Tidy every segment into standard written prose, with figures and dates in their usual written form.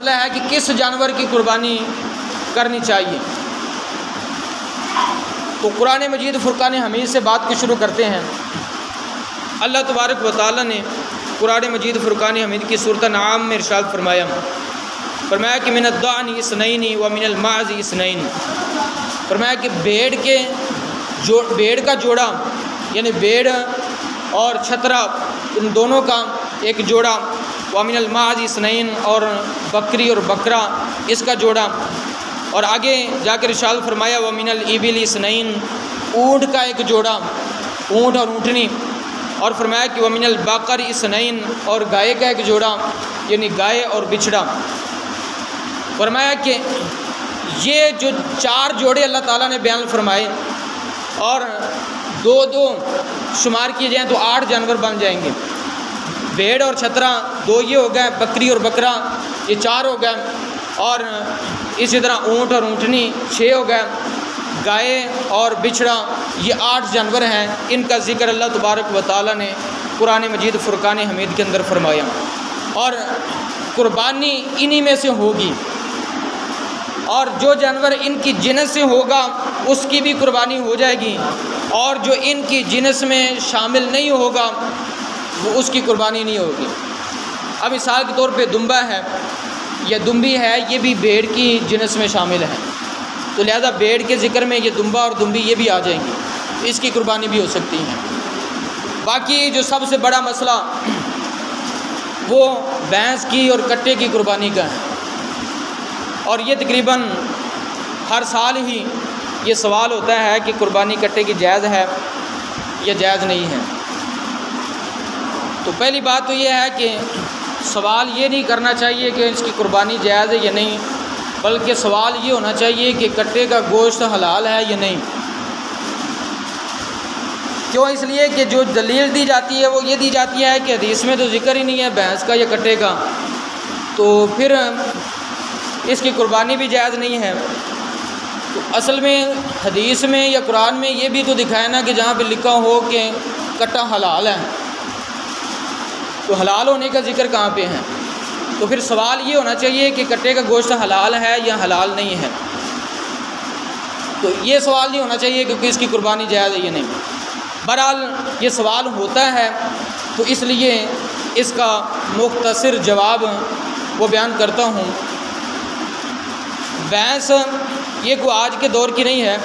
مسئلہ ہے کہ کس جانور کی قربانی کرنی چاہیے۔ تو قرآن مجید فرقان حمید سے بات کو شروع کرتے ہیں۔ اللہ تبارک و تعالیٰ نے قرآن مجید فرقان حمید کی سورۃ انعام میں ارشاد فرمایا کہ من الضأن اثنین و من المعز اثنین، فرمایا کہ بھیڑ کا جوڑا یعنی بھیڑ اور چھترا ان دونوں کا ایک جوڑا، ومن المعز اثنین اور بکری اور بکرا اس کا جوڑا، اور آگے جا کر ارشاد فرمایا ومن الابل اثنین، اونٹ کا ایک جوڑا، اونٹ اور اونٹنی، اور فرمایا کہ ومن البقر اثنین، اور گائے کا ایک جوڑا یعنی گائے اور بچھڑا۔ فرمایا کہ یہ جو 4 جوڑے اللہ تعالیٰ نے بیان فرمائے اور 2 شمار کیے جائیں تو 8 جانور بن جائیں گے۔ بھیڑ اور چھترا 2 یہ ہو گئے، بکری اور بکرا یہ 4 ہو گئے، اور اسی طرح اونٹ اور اونٹنی 6 ہو گئے، گائے اور بچھڑا یہ 8 جانور ہیں۔ ان کا ذکر اللہ تبارک و تعالیٰ نے قرآن مجید فرقان حمید کے اندر فرمایا، اور قربانی انہی میں سے ہوگی، اور جو جانور ان کی جنس سے ہوگا اس کی بھی قربانی ہو جائے گی، اور جو ان کی جنس میں شامل نہیں ہوگا وہ اس کی قربانی نہیں ہوگی۔ اب مثال کے طور پہ دمبا ہے یا دمبی ہے، یہ بھی بھیڑ کی جنس میں شامل ہے، تو لہذا بھیڑ کے ذکر میں یہ دمبا اور دمبی یہ بھی آ جائیں گی، اس کی قربانی بھی ہو سکتی ہے۔ باقی جو سب سے بڑا مسئلہ وہ بھینس کی اور کٹے کی قربانی کا ہے، اور یہ تقریباً ہر سال ہی یہ سوال ہوتا ہے کہ قربانی کٹے کی جائز ہے یا جائز نہیں ہے۔ تو پہلی بات تو یہ ہے کہ سوال یہ نہیں کرنا چاہیے کہ اس کی قربانی جائز ہے یا نہیں، بلکہ سوال یہ ہونا چاہیے کہ کٹے کا گوشت حلال ہے یا نہیں۔ کیوں؟ اس لیے کہ جو دلیل دی جاتی ہے وہ یہ دی جاتی ہے کہ حدیث میں تو ذکر ہی نہیں ہے بھینس کا یا کٹے کا، تو پھر اس کی قربانی بھی جائز نہیں ہے۔ تو اصل میں حدیث میں یا قرآن میں یہ بھی تو دکھایا نا کہ جہاں پہ لکھا ہو کہ کٹا حلال ہے، تو حلال ہونے کا ذکر کہاں پہ ہے؟ تو پھر سوال یہ ہونا چاہیے کہ کٹے کا گوشت حلال ہے یا حلال نہیں ہے، تو یہ سوال نہیں ہونا چاہیے کہ اس کی قربانی جائز ہے یا نہیں۔ بہرحال یہ سوال ہوتا ہے تو اس لیے اس کا مختصر جواب وہ بیان کرتا ہوں۔ بھینس یہ کوئی آج کے دور کی نہیں ہے،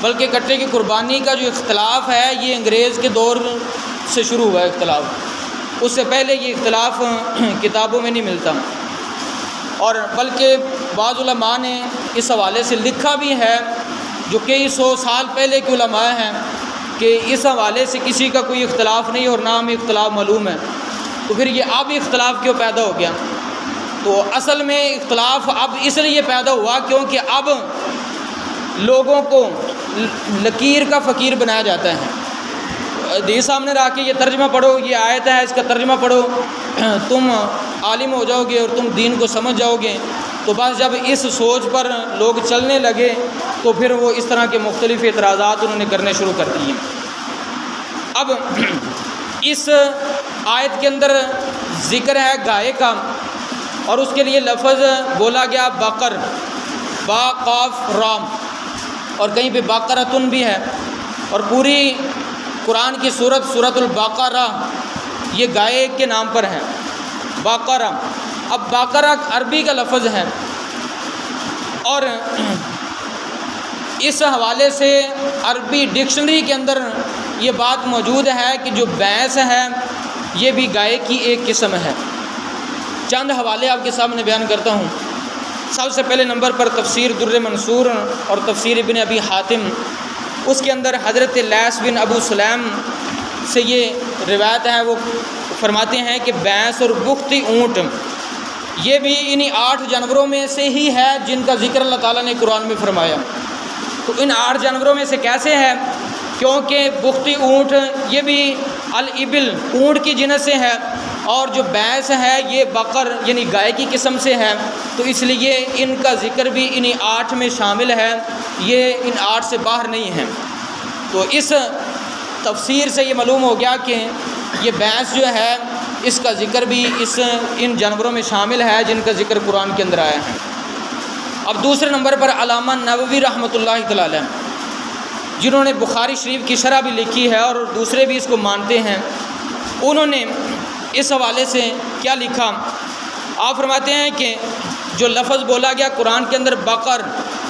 بلکہ کٹے کی قربانی کا جو اختلاف ہے یہ انگریز کے دور سے شروع ہوا ہے اختلاف، اس سے پہلے یہ اختلاف کتابوں میں نہیں ملتا، اور بلکہ بعض علماء نے اس حوالے سے لکھا بھی ہے جو کئی 100 سال پہلے کے علماء ہیں کہ اس حوالے سے کسی کا کوئی اختلاف نہیں اور نہ ہمیں اختلاف معلوم ہے۔ تو پھر یہ اب اختلاف کیوں پیدا ہو گیا؟ تو اصل میں اختلاف اب اس لیے پیدا ہوا کیونکہ اب لوگوں کو لکیر کا فقیر بنایا جاتا ہے۔ حدیث سامنے رکھ کے یہ ترجمہ پڑھو، یہ آیت ہے اس کا ترجمہ پڑھو، تم عالم ہو جاؤ گے اور تم دین کو سمجھ جاؤ گے۔ تو بس جب اس سوچ پر لوگ چلنے لگے تو پھر وہ اس طرح کے مختلف اعتراضات انہوں نے کرنے شروع کر دیے۔ اب اس آیت کے اندر ذکر ہے گائے کا، اور اس کے لیے لفظ بولا گیا بقر، با قاف رام، اور کہیں پہ بقرۃن بھی ہے، اور پوری قرآن کی سورۃ البقرہ یہ گائے کے نام پر ہے، بقرہ۔ اب بقرہ عربی کا لفظ ہے، اور اس حوالے سے عربی ڈکشنری کے اندر یہ بات موجود ہے کہ جو بھینس ہے یہ بھی گائے کی ایک قسم ہے۔ چند حوالے آپ کے سامنے بیان کرتا ہوں۔ سب سے پہلے نمبر پر تفسیر در منصور اور تفسیر ابن ابی حاتم، اس کے اندر حضرت لیث بن ابو سلیم سے یہ روایت ہے، وہ فرماتے ہیں کہ بھینس اور بختی اونٹ یہ بھی انہی 8 جانوروں میں سے ہی ہے جن کا ذکر اللہ تعالیٰ نے قرآن میں فرمایا۔ تو ان 8 جانوروں میں سے کیسے ہے؟ کیونکہ بختی اونٹ یہ بھی الابل اونٹ کی جنس سے ہے، اور جو بھینس ہے یہ بقر یعنی گائے کی قسم سے ہے، تو اس لیے ان کا ذکر بھی انہی 8 میں شامل ہے، یہ ان 8 سے باہر نہیں ہے۔ تو اس تفسیر سے یہ معلوم ہو گیا کہ یہ بھینس جو ہے اس کا ذکر بھی ان جانوروں میں شامل ہے جن کا ذکر قرآن کے اندر آیا ہے۔ اب دوسرے نمبر پر علامہ نووی رحمۃ اللہ تعالی علیہ، جنہوں نے بخاری شریف کی شرح بھی لکھی ہے اور دوسرے بھی اس کو مانتے ہیں، انہوں نے اس حوالے سے کیا لکھا؟ آپ فرماتے ہیں کہ جو لفظ بولا گیا قرآن کے اندر بقر،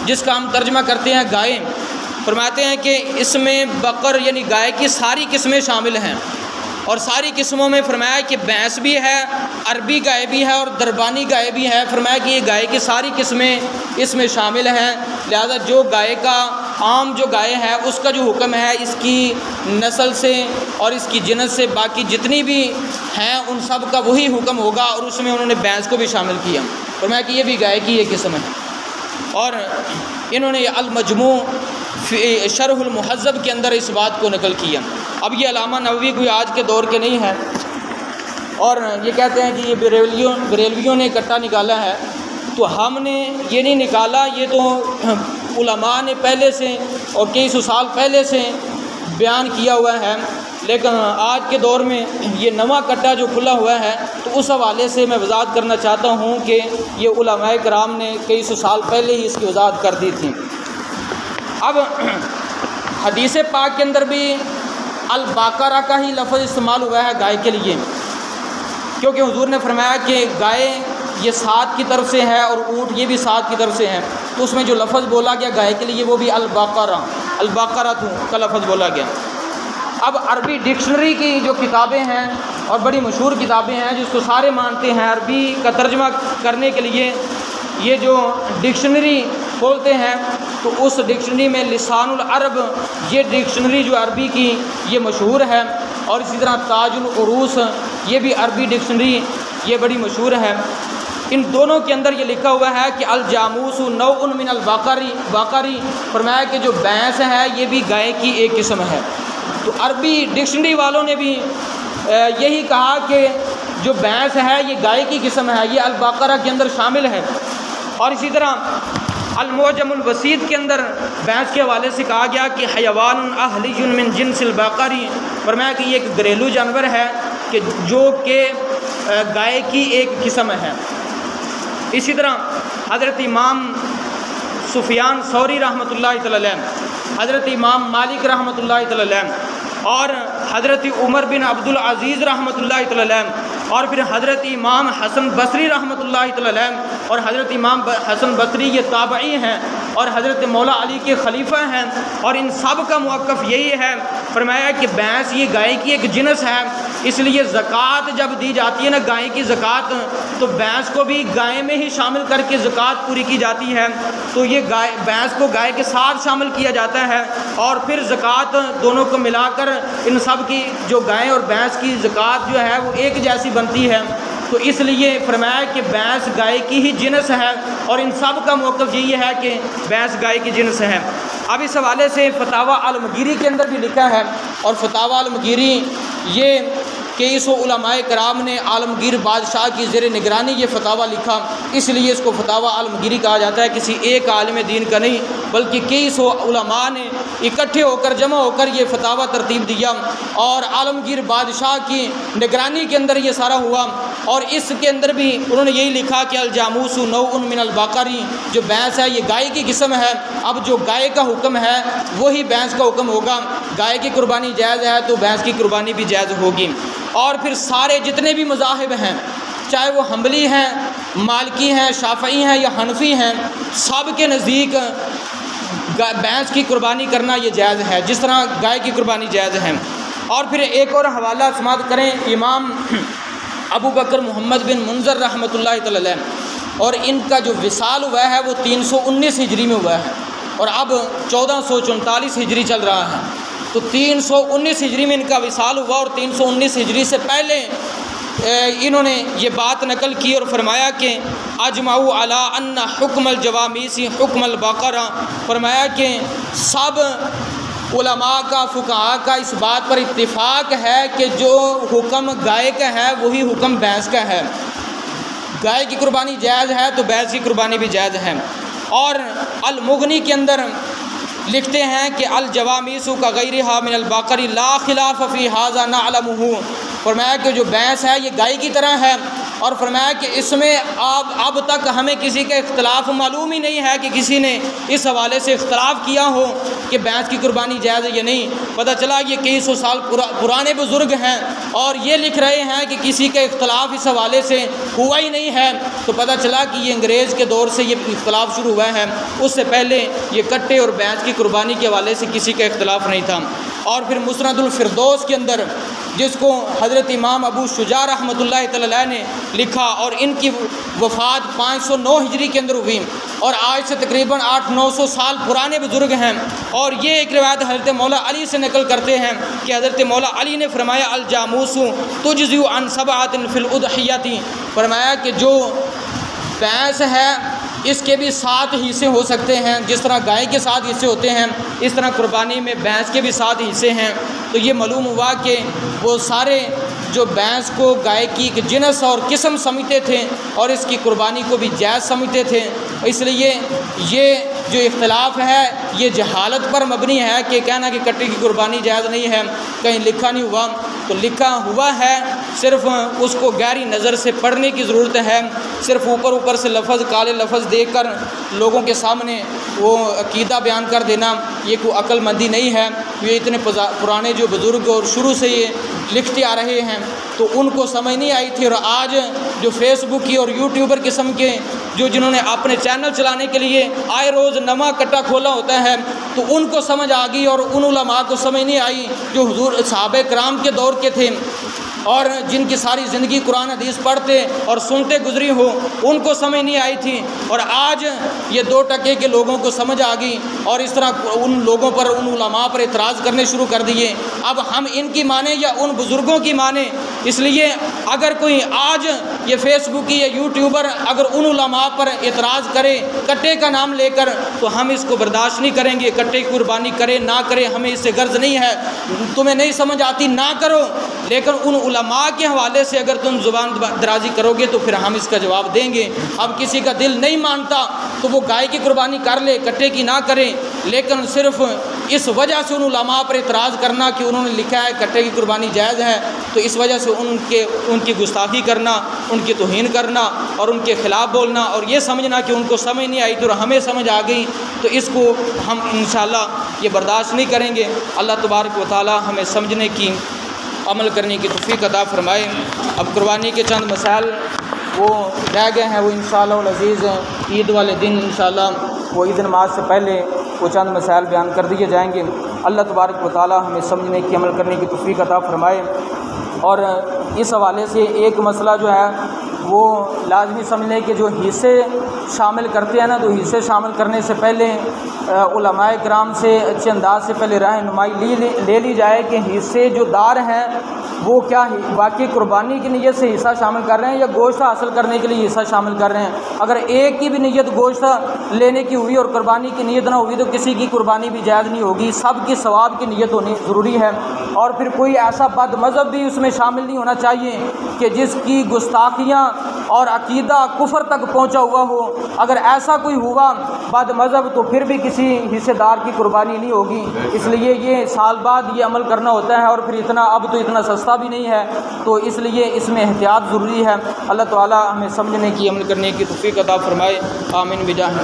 جس کا ہم ترجمہ کرتے ہیں گائے، فرماتے ہیں کہ اس میں بقر یعنی گائے کی ساری قسمیں شامل ہیں، اور ساری قسموں میں فرمایا کہ بھینس بھی ہے، عربی گائے بھی ہے اور دربانی گائے بھی ہے۔ فرمایا کہ یہ گائے کی ساری قسمیں اس میں شامل ہیں، لہذا جو گائے کا عام جو گائے ہے اس کا جو حکم ہے اس کی نسل سے اور اس کی جنس سے باقی جتنی بھی ہیں ان سب کا وہی حکم ہوگا، اور اس میں انہوں نے بھینس کو بھی شامل کیا۔ فرمایا کہ یہ بھی گائے کی ایک قسم ہے، اور انہوں نے المجموع شرح المہذب کے اندر اس بات کو نقل کیا۔ اب یہ علامہ نووی کوئی آج کے دور کے نہیں ہیں، اور یہ کہتے ہیں کہ یہ بریلویوں نے اکٹھا نکالا ہے، تو ہم نے یہ نہیں نکالا، یہ تو علماء نے پہلے سے اور کئی سو سال پہلے سے بیان کیا ہوا ہے، لیکن آج کے دور میں یہ نواں کٹا جو کھلا ہوا ہے، تو اس حوالے سے میں وضاحت کرنا چاہتا ہوں کہ یہ علماء کرام نے کئی سو سال پہلے ہی اس کی وضاحت کر دی تھی۔ اب حدیث پاک کے اندر بھی الباقرہ کا ہی لفظ استعمال ہوا ہے گائے کے لیے، کیونکہ حضور نے فرمایا کہ گائے یہ سات کی طرف سے ہے اور اونٹ یہ بھی سات کی طرف سے ہے، تو اس میں جو لفظ بولا گیا گائے کے لیے وہ بھی الباقرہ کا لفظ بولا گیا۔ اب عربی ڈکشنری کی جو کتابیں ہیں اور بڑی مشہور کتابیں ہیں جس کو سارے مانتے ہیں، عربی کا ترجمہ کرنے کے لیے یہ جو ڈکشنری کھولتے ہیں تو اس ڈکشنری میں لسان العرب، یہ ڈکشنری جو عربی کی یہ مشہور ہے، اور اسی طرح تاج العروس یہ بھی عربی ڈکشنری یہ بڑی مشہور ہے۔ ان دونوں کے اندر یہ لکھا ہوا ہے کہ الجاموس نوع من البقری، فرمایا کہ جو بھینس ہے یہ بھی گائے کی ایک قسم ہے۔ تو عربی ڈکشنری والوں نے بھی یہی کہا کہ جو بھینس ہے یہ گائے کی قسم ہے، یہ البقرہ کے اندر شامل ہے۔ اور اسی طرح المعجم الوسیط کے اندر بھینس کے حوالے سے کہا گیا کہ حیوان اہلی من جنس البقری، فرمایا کہ یہ ایک گھریلو جانور ہے کہ جو کہ گائے کی ایک قسم ہے۔ اسی طرح حضرت امام سفیان ثوری رحمۃ اللہ تعالی علیہ، حضرت امام مالک رحمۃ اللہ تعالی علیہ، اور حضرت عمر بن عبد العزیز رحمۃ اللہ تعالی علیہ، اور پھر حضرت امام حسن بصری رحمۃ اللہ تعالی علیہ، اور حضرت امام حسن بصری یہ تابعی ہیں اور حضرت مولا علی کے خلیفہ ہیں، اور ان سب کا موقف یہی ہے، فرمایا کہ بھینس یہ گائے کی ایک جنس ہے، اس لیے زکوٰۃ جب دی جاتی ہے نا گائے کی زکوٰۃ، تو بھینس کو بھی گائے میں ہی شامل کر کے زکوٰۃ پوری کی جاتی ہے، تو یہ بھینس کو گائے کے ساتھ شامل کیا جاتا ہے، اور پھر زکوٰۃ دونوں کو ملا کر ان سب کی جو گائے اور بھینس کی زکوٰۃ جو ہے وہ ایک جیسی بنتی ہے، تو اس لیے فرمایا کہ بھینس گائے کی ہی جنس ہے، اور ان سب کا موقف یہی ہے کہ بھینس گائے کی جنس ہے۔ اب اس حوالے سے فتاویٰ عالمگیری کے اندر بھی لکھا ہے، اور فتاویٰ عالمگیری یہ کئی سو علماء کرام نے عالمگیر بادشاہ کی زیر نگرانی یہ فتاویٰ لکھا، اس لیے اس کو فتاویٰ عالمگیری کہا جاتا ہے، کسی ایک عالم دین کا نہیں بلکہ کئی سو علماء نے اکٹھے ہو کر جمع ہو کر یہ فتاویٰ ترتیب دیا، اور عالمگیر بادشاہ کی نگرانی کے اندر یہ سارا ہوا، اور اس کے اندر بھی انہوں نے یہی لکھا کہ الجاموس نوع من البقری، جو بھینس ہے یہ گائے کی قسم ہے، اب جو گائے کا حکم ہے وہی بھینس کا حکم ہوگا، گائے کی قربانی جائز ہے تو بھینس کی قربانی بھی جائز ہوگی۔ اور پھر سارے جتنے بھی مذاہب ہیں، چاہے وہ حنبلی ہیں، مالکی ہیں، شافعی ہیں یا حنفی ہیں، سب کے نزدیک بھینس کی قربانی کرنا یہ جائز ہے، جس طرح گائے کی قربانی جائز ہے۔ اور پھر ایک اور حوالہ سماعت کریں، امام ابو بکر محمد بن منظر رحمۃ اللہ تعالی علیہ، اور ان کا جو وصال ہوا ہے وہ 319 ہجری میں ہوا ہے، اور اب 1444 ہجری چل رہا ہے، تو 319 ہجری میں ان کا وصال ہوا، اور 319 ہجری سے پہلے انہوں نے یہ بات نقل کی اور فرمایا کہ اجمعوا علی ان حکم الجوامیس حکم البقرہ، فرمایا کہ سب علماء کا فقہاء کا اس بات پر اتفاق ہے کہ جو حکم گائے کا ہے وہی حکم بھینس کا ہے، گائے کی قربانی جائز ہے تو بھینس کی قربانی بھی جائز ہے۔ اور المغنی کے اندر لکھتے ہیں کہ الجوامیس کا غیرہا من البقر لا خلاف فی ھذا نعلمہ، فرمایا کہ جو بھینس ہے یہ گائے کی طرح ہے، اور فرمایا کہ اس میں اب تک ہمیں کسی کا اختلاف معلوم ہی نہیں ہے کہ کسی نے اس حوالے سے اختلاف کیا ہو کہ بھینس کی قربانی جائز ہے یا نہیں۔ پتہ چلا یہ کئی سو سال پرانے بزرگ ہیں اور یہ لکھ رہے ہیں کہ کسی کا اختلاف اس حوالے سے ہوا ہی نہیں ہے، تو پتہ چلا کہ یہ انگریز کے دور سے یہ اختلاف شروع ہوا ہے، اس سے پہلے یہ کٹے اور بھینس کی قربانی کے حوالے سے کسی کا اختلاف نہیں تھا۔ اور پھر مسند الفردوس کے اندر، جس کو حضرت امام ابو شجاع رحمۃ اللہ تعالی علیہ نے لکھا، اور ان کی وفات 509 ہجری کے اندر ہوئی، اور آج سے تقریباً 800-900 سال پرانے بزرگ ہیں۔ اور یہ ایک روایت حضرت مولا علی سے نقل کرتے ہیں کہ حضرت مولا علی نے فرمایا الجاموس تجزی عن سبعۃ فی الاضحیۃ، فرمایا کہ جو بھینس ہے اس کے بھی 7 حصے ہو سکتے ہیں، جس طرح گائے کے 7 حصے ہوتے ہیں اس طرح قربانی میں بھینس کے بھی 7 حصے ہیں۔ تو یہ معلوم ہوا کہ وہ سارے جو بھینس کو گائے کی ایک جنس اور قسم سمجھتے تھے اور اس کی قربانی کو بھی جائز سمجھتے تھے، اس لیے یہ جو اختلاف ہے یہ جہالت پر مبنی ہے کہ کہنا کہ کٹے کی قربانی جائز نہیں ہے، کہیں لکھا نہیں ہوا، تو لکھا ہوا ہے، صرف اس کو گہری نظر سے پڑھنے کی ضرورت ہے۔ صرف اوپر سے لفظ کالے لفظ دیکھ کر لوگوں کے سامنے وہ عقیدہ بیان کر دینا یہ کوئی عقل مندی نہیں ہے۔ یہ اتنے پرانے جو بزرگ اور شروع سے یہ لکھتے آ رہے ہیں تو ان کو سمجھ نہیں آئی تھی، اور آج جو فیس بک کی اور یوٹیوبر قسم کے جنہوں نے اپنے چینل چلانے کے لیے آئے روز نواں کٹا کھولا ہوتا ہے تو ان کو سمجھ آ گئی، اور ان علماء کو سمجھ نہیں آئی جو حضور صحابہ کرام کے دور کے تھے اور جن کی ساری زندگی قرآن حدیث پڑھتے اور سنتے گزری ہو، ان کو سمجھ نہیں آئی تھی، اور آج یہ 2 ٹکے کے لوگوں کو سمجھ آ گئی، اور اس طرح ان لوگوں پر، ان علماء پر اعتراض کرنے شروع کر دیے۔ اب ہم ان کی مانیں یا ان بزرگوں کی مانیں؟ اس لیے اگر کوئی آج یہ فیس بک یا یوٹیوبر اگر ان علماء پر اعتراض کرے کٹے کا نام لے کر تو ہم اس کو برداشت نہیں کریں گے۔ کٹے کی قربانی کرے نہ کرے ہمیں اس سے غرض نہیں ہے، تمہیں نہیں سمجھ آتی نہ کرو، لیکن ان علماء کے حوالے سے اگر تم زبان درازی کرو گے تو پھر ہم اس کا جواب دیں گے۔ اب کسی کا دل نہیں مانتا تو وہ گائے کی قربانی کر لے، کٹے کی نہ کرے، لیکن صرف اس وجہ سے ان علماء پر اعتراض کرنا کہ انہوں نے لکھا ہے کٹے کی قربانی جائز ہے، تو اس وجہ سے ان کی گستاخی کرنا، ان کی توہین کرنا اور ان کے خلاف بولنا، اور یہ سمجھنا کہ ان کو سمجھ نہیں آئی تو ہمیں سمجھ آ گئی، تو اس کو ہم انشاءاللہ یہ برداشت نہیں کریں گے۔ اللہ تبارک و تعالی ہمیں سمجھنے کی، عمل کرنے کی توفیق عطا فرمائے۔ اب قربانی کے چند مسائل وہ رہ گئے ہیں، وہ انشاءاللہ العزیز عید والے دن انشاءاللہ وہ عید نماز سے پہلے وہ چند مسائل بیان کر دیے جائیں گے۔ اللہ تبارک و تعالی ہمیں سمجھنے کی، عمل کرنے کی توفیق عطا فرمائے۔ اور اس حوالے سے ایک مسئلہ جو ہے وہ لازمی سمجھ لیں کہ جو حصے شامل کرتے ہیں نا، تو حصے شامل کرنے سے پہلے علماء کرام سے اچھے انداز سے پہلے رہنمائی لے لی جائے کہ حصے جو دار ہیں وہ کیا واقعی قربانی کی نیت سے حصہ شامل کر رہے ہیں یا گوشت حاصل کرنے کے لیے حصہ شامل کر رہے ہیں۔ اگر ایک کی بھی نیت گوشت لینے کی ہوئی اور قربانی کی نیت نہ ہوئی تو کسی کی قربانی بھی جائز نہیں ہوگی، سب کی ثواب کی نیت ہونی ضروری ہے۔ اور پھر کوئی ایسا بد مذہب بھی اس میں شامل نہیں ہونا چاہیے کہ جس کی گستاخیاں اور عقیدہ کفر تک پہنچا ہوا ہو۔ اگر ایسا کوئی ہوا بد مذہب تو پھر بھی کسی حصے دار کی قربانی نہیں ہوگی۔ اس لیے یہ سال بعد یہ عمل کرنا ہوتا ہے، اور پھر اب تو اتنا سستا بھی نہیں ہے، تو اس لیے اس میں احتیاط ضروری ہے۔ اللہ تعالی ہمیں سمجھنے کی، عمل کرنے کی توفیق عطا فرمائے۔ آمین بجاہ